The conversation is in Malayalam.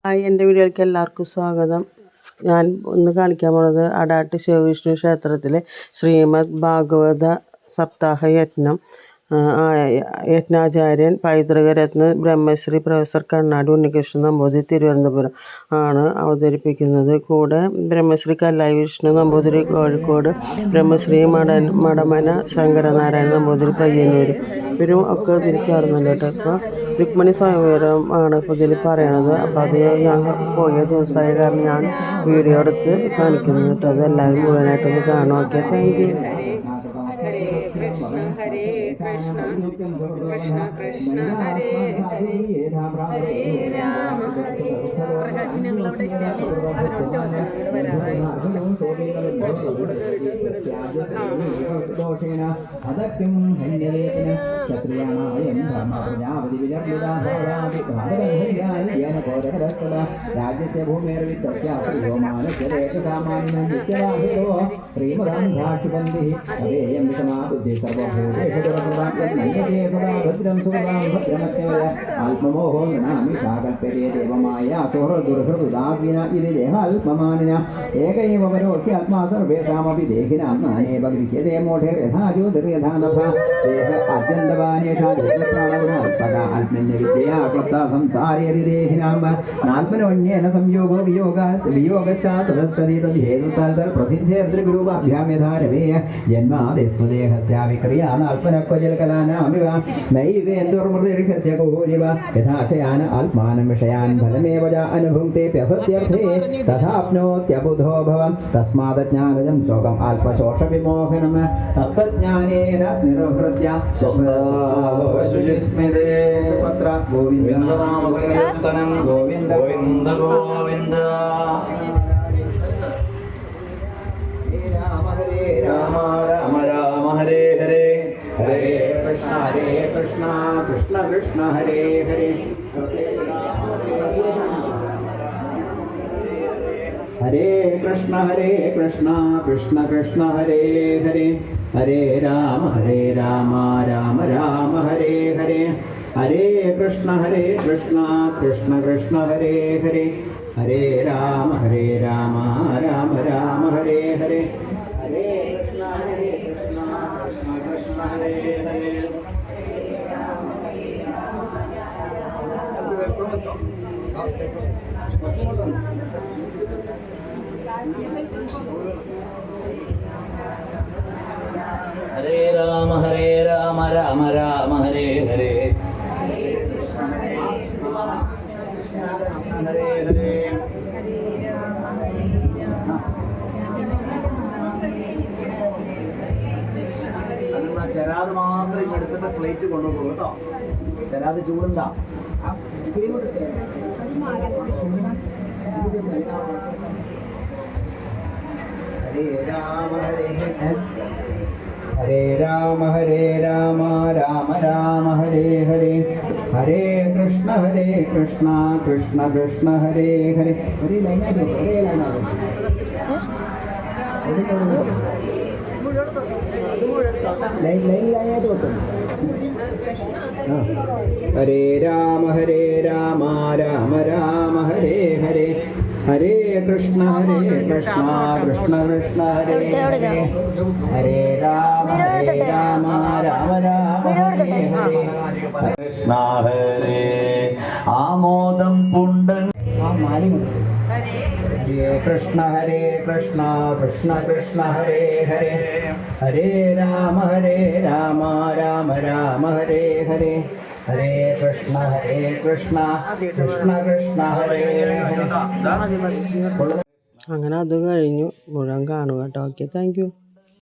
ഹായ്, എൻ്റെ വീഡിയോയിലേക്ക് എല്ലാവർക്കും സ്വാഗതം. ഞാൻ ഇന്ന് കാണിക്കാൻ പോകുന്നത് അടാട്ട് ശിവവിഷ്ണു ക്ഷേത്രത്തിലെ ശ്രീമദ് ഭാഗവത സപ്താഹ യജ്ഞം. യജ്ഞാചാര്യൻ പൈതൃകരത്ന ബ്രഹ്മശ്രീ പ്രൊഫസർ കണ്ണാടി ഉണ്ണികൃഷ്ണൻ നമ്പൂതിരി തിരുവനന്തപുരം ആണ് അവതരിപ്പിക്കുന്നത്. കൂടെ ബ്രഹ്മശ്രീ കല്ലായി വിഷ്ണു നമ്പൂതിരി കോഴിക്കോട്, ബ്രഹ്മശ്രീ മടമന ശങ്കരനാരായണ നമ്പൂതിരി പയ്യന്നൂർ, ഇവരും ഒക്കെ തിരിച്ചറിയുന്നുണ്ട് കേട്ടോ. ഇപ്പോൾ രുക്മിണി സ്വയംവരം ആണ് ഇപ്പോൾ ഇതിൽ പറയണത്. അപ്പോൾ അത് ഞാൻ പോയ ദിവസമായ കാരണം ഞാൻ വീഡിയോ എടുത്ത് കാണിക്കുന്നു കേട്ടോ. അത് എല്ലാവരും മുഴുവനായിട്ടൊന്ന് കാണും. Okay, thank you. Hare Krishna Krishna Krishna Hare Hare Hare Rama Hare. Prakash ഞങ്ങളവിടെ ഇട്ടാലേ അവരോട് ചോദ്യം വരാറായി. രാജ്യത്തെ ആത്മമോഹോ ഗണാമി സാകൽപ്പരേ ദേവമായ സുഹൃദുർഹൃദാസീന ഇത് ദേഹാത്മമാനിന ഏകൈവ പരോഹ്യ ആത്മാ സർവേഷാമപി ദേഹിനാം നാനേവ ഗൃഹ്യതേ മോഢേ യഥാ ജ്യോതിർയഥാ നഭ ദേഹ അത്യന്തവാനേഷാത്മക ആത്മന്യ വിദ്യയാ ക്ലപ്ത സംസാരേതി ദേഹിനാം ആത്മനോന്യേന സംയോഗോ വിയോഗശ്ച സദസ്സതി തദ്ഹേതുതാൽ പ്രസിദ്ധേർദ്രഗുരുവാഭ്യാം യഥാ രവേ ജന്മാദേസ്മദേഹസ്യ വിക്രിയാ നാൽപ്പനക്വജൽകലാനാമിവ നൈവേന്ദുർമൃതിർഹസ്യ കോരിവ യഥാശയാൻ ആത്മാനം വിഷയാൻ ഫലമേവ അനുഭുക്തേപ്യസത്യർത്ഥേ തഥാപ്നോത്യബുധോ ഭവം തസ്മാദജ്ഞാനജം ശോകം അല്പശോഷവിമോഹനം തത്വജ്ഞാനേന നിരുഹൃത്യ ശുചിസ്മിതേ സുപത്ര ഗോവിന്ദ ഗോവിന്ദ ഗോവിന്ദ ഗോവിന്ദ. ഹരേ രാമ രാമ രാമ ഹരേ ഹരേ ഹരേ കൃഷ്ണ കൃഷ്ണ കൃഷ്ണ ഹരേ ഹരേ ഹരേ കൃഷ്ണ കൃഷ്ണ കൃഷ്ണ ഹരേ ഹരേ ഹരേ രാമ രാമ രാമ ഹരേ ഹരേ ഹരേ കൃഷ്ണ കൃഷ്ണ കൃഷ്ണ ഹരേ ഹരേ ഹരേ രാമ രാമ രാമ ഹരേ ഹരേ ഹരേ കൃഷ്ണ കൃഷ്ണ ഹരേ ഹരേ. ഹരേ രാമ രാമ രാമ ഹരേ ഹരേ ഹരേ ഹരേ. ചെരാത് മാത്രം ഇങ്ങെടുത്തിട്ട് പ്ലേറ്റ് കൊണ്ടുപോകും കേട്ടോ. ചെരാത് ചൂടുണ്ടാ. ഹരേ രാമ ഹരേ രാമ രാമ രാമ ഹരേ ഹരേ ഹരേ കൃഷ്ണ കൃഷ്ണ കൃഷ്ണ ഹരേ ഹരേ. ഒരേ ലൈനായിട്ട് ലൈനായിട്ട് കൊടുത്തു. ഹരേ രാമ രാമ രാമ ഹരേ ഹരേ ഹരേ കൃഷ്ണ കൃഷ്ണ കൃഷ്ണ ഹരേ ഹരേ ഹരേ രാമ രാമ ഹരേ ഹരേ കൃഷ്ണ ഹരേ ആമോദം പുണ്ട ഹരേ കൃഷ്ണ കൃഷ്ണ കൃഷ്ണ ഹരേ ഹരേ ഹരേ രാമ രാമ ഹരേ ഹരേ ഹരേ കൃഷ്ണ കൃഷ്ണ ഹരേ ഹരേ. അങ്ങനെ അത് കഴിഞ്ഞു. മുഴുവൻ കാണുക കേട്ടോ. Okay, thank U.